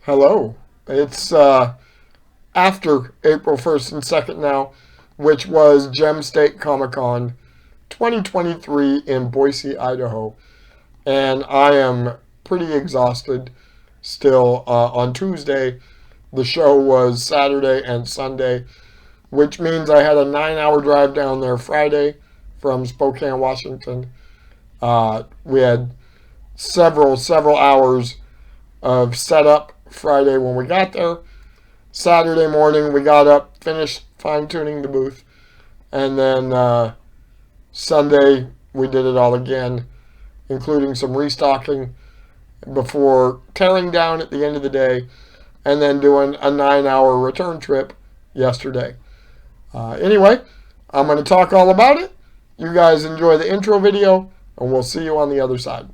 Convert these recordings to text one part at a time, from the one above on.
Hello. It's after April 1st and 2nd now, which was Gem State Comic Con 2023 in Boise, Idaho. And I am pretty exhausted still. On Tuesday, the show was Saturday and Sunday, which means I had a 9-hour drive down there Friday from Spokane, Washington. We had several hours of setup Friday when we got there. Saturday morning we got up, finished fine tuning the booth, and then Sunday we did it all again, including some restocking before tearing down at the end of the day, and then doing a 9-hour return trip yesterday. Anyway, I'm going to talk all about it. You guys enjoy the intro video, and we'll see you on the other side.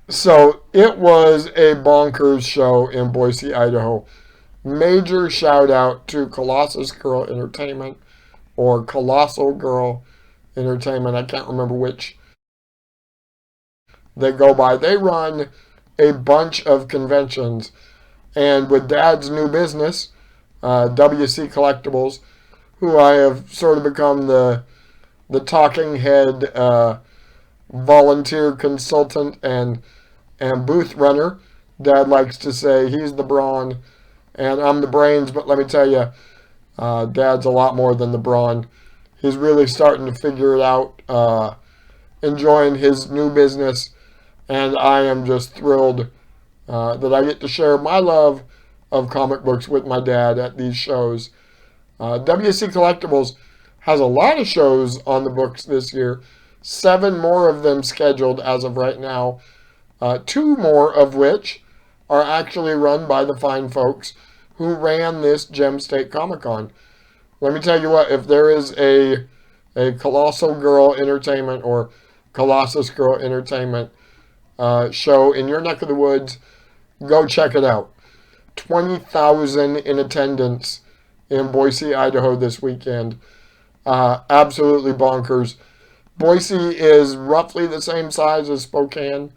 So it was a bonkers show in Boise, Idaho. Major shout out to Colossus Girl Entertainment or Colossal Girl Entertainment. I can't remember which they go by. They run a bunch of conventions. And with Dad's new business, WC Collectibles, who I have sort of become the talking head volunteer consultant and booth runner. Dad likes to say he's the brawn and I'm the brains, but let me tell you, Dad's a lot more than the brawn. He's really starting to figure it out, enjoying his new business, and I am just thrilled that I get to share my love of comic books with my dad at these shows. WC Collectibles has a lot of shows on the books this year. 7 more of them scheduled as of right now. 2 more of which are actually run by the fine folks who ran this Gem State Comic Con. Let me tell you what, if there is a Colossal Girl Entertainment or Colossus Girl Entertainment show in your neck of the woods, go check it out. 20,000 in attendance in Boise, Idaho this weekend. Absolutely bonkers. Boise is roughly the same size as Spokane,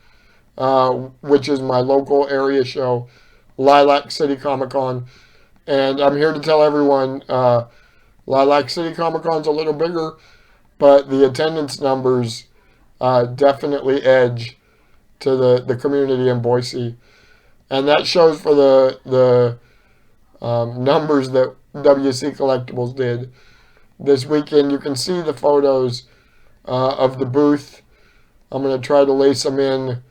which is my local area show, Lilac City Comic Con. And I'm here to tell everyone, Lilac City Comic Con's a little bigger, but the attendance numbers definitely edge to the community in Boise. And that shows for the numbers that WC Collectibles did this weekend. You can see the photos of the booth. I'm going to try to lace them in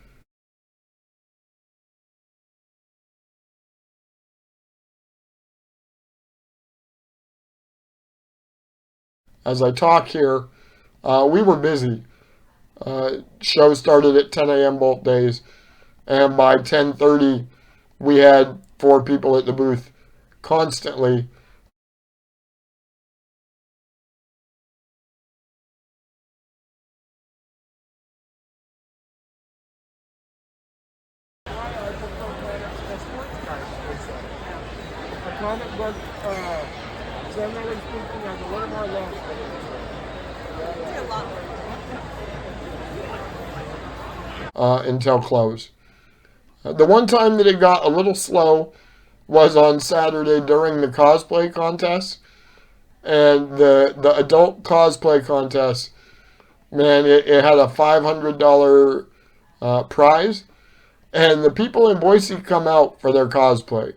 as I talk here. We were busy. Show started at 10 a.m. both days, and by 10:30 we had 4 people at the booth constantly. A comic book, generally speaking, has a little more love for it. Until close. The one time that it got a little slow was on Saturday during the cosplay contest. And the adult cosplay contest, man, it had a $500 prize. And the people in Boise come out for their cosplay.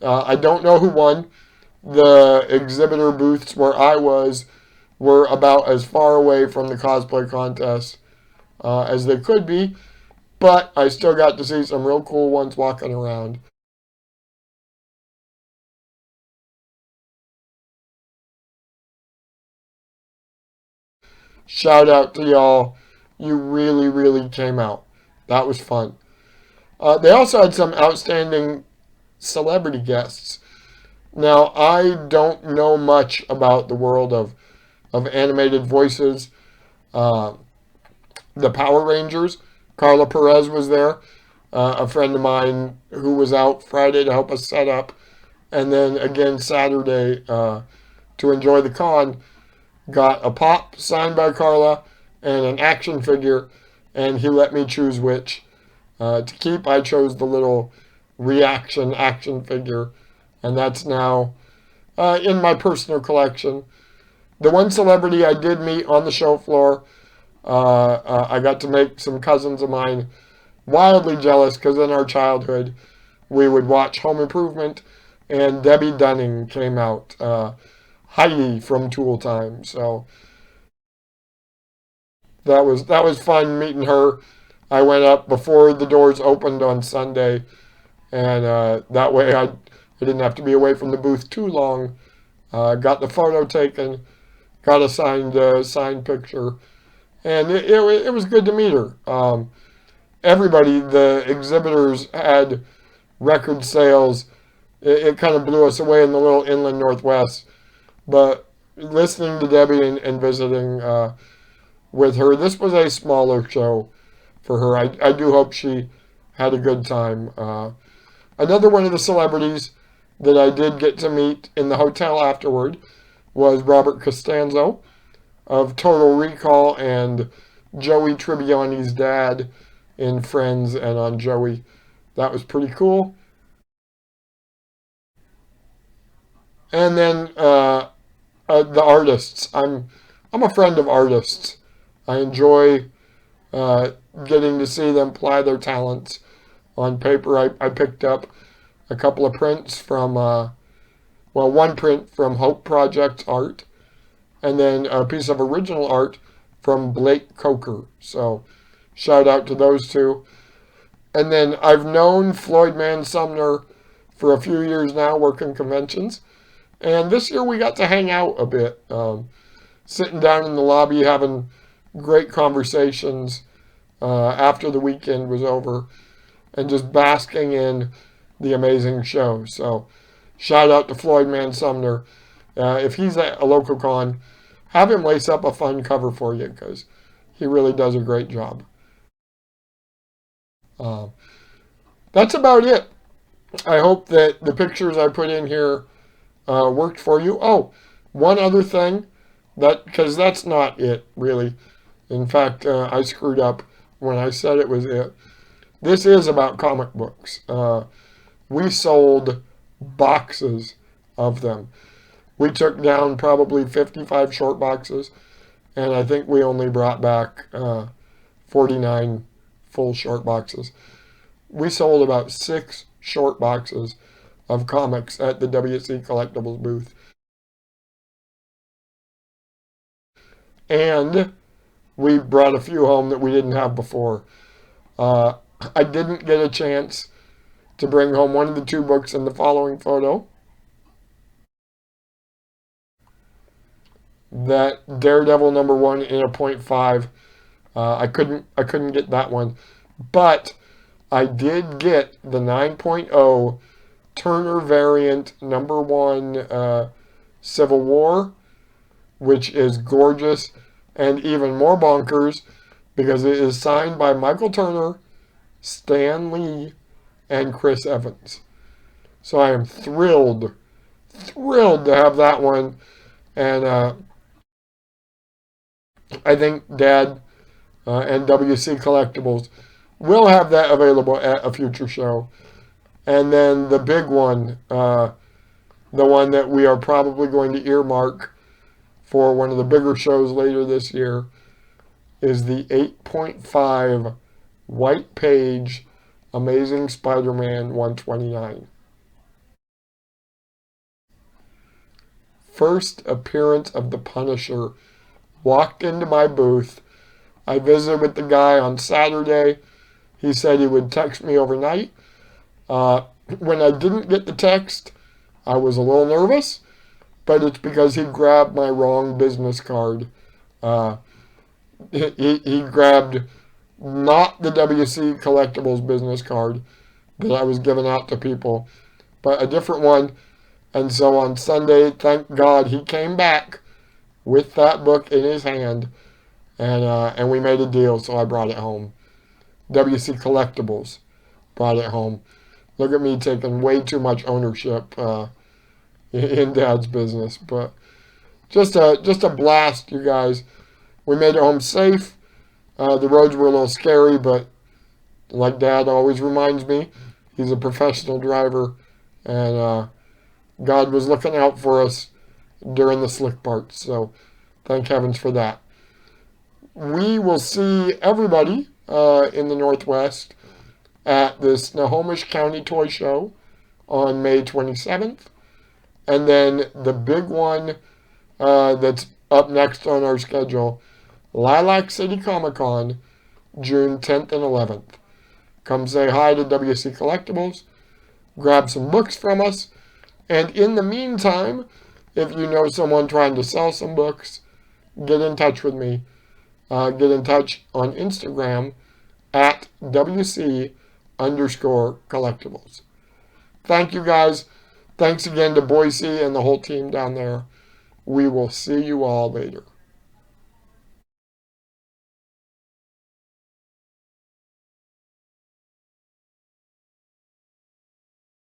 I don't know who won. The exhibitor booths where I was were about as far away from the cosplay contest as they could be, but I still got to see some real cool ones walking around. Shout out to y'all. You really came out. That was fun. They also had some outstanding celebrity guests. Now, I don't know much about the world of animated voices. The Power Rangers, Carla Perez was there. A friend of mine who was out Friday to help us set up. And then again Saturday to enjoy the con. Got a pop signed by Carla and an action figure, and he let me choose which to keep. I chose the little reaction action figure, and that's now in my personal collection. The one celebrity I did meet on the show floor, I got to make some cousins of mine wildly jealous because in our childhood we would watch Home Improvement, and Debbie Dunning came out, Heidi from Tool Time. So that was fun meeting her. I went up before the doors opened on Sunday, and that way I didn't have to be away from the booth too long. Got the photo taken, got a signed picture, and it was good to meet her. Everybody, the exhibitors had record sales. It kind of blew us away in the little inland Northwest. But listening to Debbie and visiting with her, this was a smaller show for her. I do hope she had a good time. Another one of the celebrities that I did get to meet in the hotel afterward was Robert Costanzo of Total Recall and Joey Tribbiani's dad in Friends and on Joey. That was pretty cool. And then the artists. I'm a friend of artists. I enjoy uh, getting to see them ply their talents on paper. I picked up a couple of prints from, one print from Hope Project Art, and then a piece of original art from Blake Coker. So shout out to those two. And then I've known Floyd Man Sumner for a few years now, working conventions. And this year we got to hang out a bit, sitting down in the lobby having great conversations after the weekend was over, and just basking in the amazing show. So shout out to Floyd Man Sumner. If he's at a local con, have him lace up a fun cover for you, because he really does a great job. Uh, that's about it. I hope that the pictures I put in here worked for you. Oh, one other thing, because that's not it, really. In fact, I screwed up when I said it was it. This is about comic books. We sold boxes of them. We took down probably 55 short boxes, and I think we only brought back 49 full short boxes. We sold about 6 short boxes of comics at the WC Collectibles booth. And we brought a few home that we didn't have before. Uh, I didn't get a chance to bring home one of the 2 books in the following photo. That Daredevil #1 in a .5. I couldn't get that one, but I did get the 9.0 Turner variant #1 Civil War, which is gorgeous and even more bonkers because it is signed by Michael Turner, Stan Lee, and Chris Evans. So I am thrilled to have that one, and I think Dad and WC Collectibles will have that available at a future show. And then the big one, the one that we are probably going to earmark for one of the bigger shows later this year, is the 8.5 white page Amazing Spider-Man 129. First appearance of the Punisher. Walked into my booth. I visited with the guy on Saturday. He said he would text me overnight. When I didn't get the text, I was a little nervous, but it's because he grabbed my wrong business card. Uh, he grabbed not the WC Collectibles business card that I was giving out to people, but a different one. And so on Sunday, thank God, he came back with that book in his hand, and we made a deal, so I brought it home. WC Collectibles brought it home. Look at me taking way too much ownership in Dad's business, but just a blast, you guys. We made it home safe. The roads were a little scary, but like Dad always reminds me, he's a professional driver, and God was looking out for us during the slick parts. So thank heavens for that. We will see everybody in the Northwest at the Snohomish County Toy Show on May 27th. And then the big one that's up next on our schedule, Lilac City Comic Con, June 10th and 11th. Come say hi to WC Collectibles, grab some books from us, and in the meantime, if you know someone trying to sell some books, get in touch with me. Get in touch on Instagram at WC_collectibles. Thank you guys. Thanks again to Boise and the whole team down there. We will see you all later.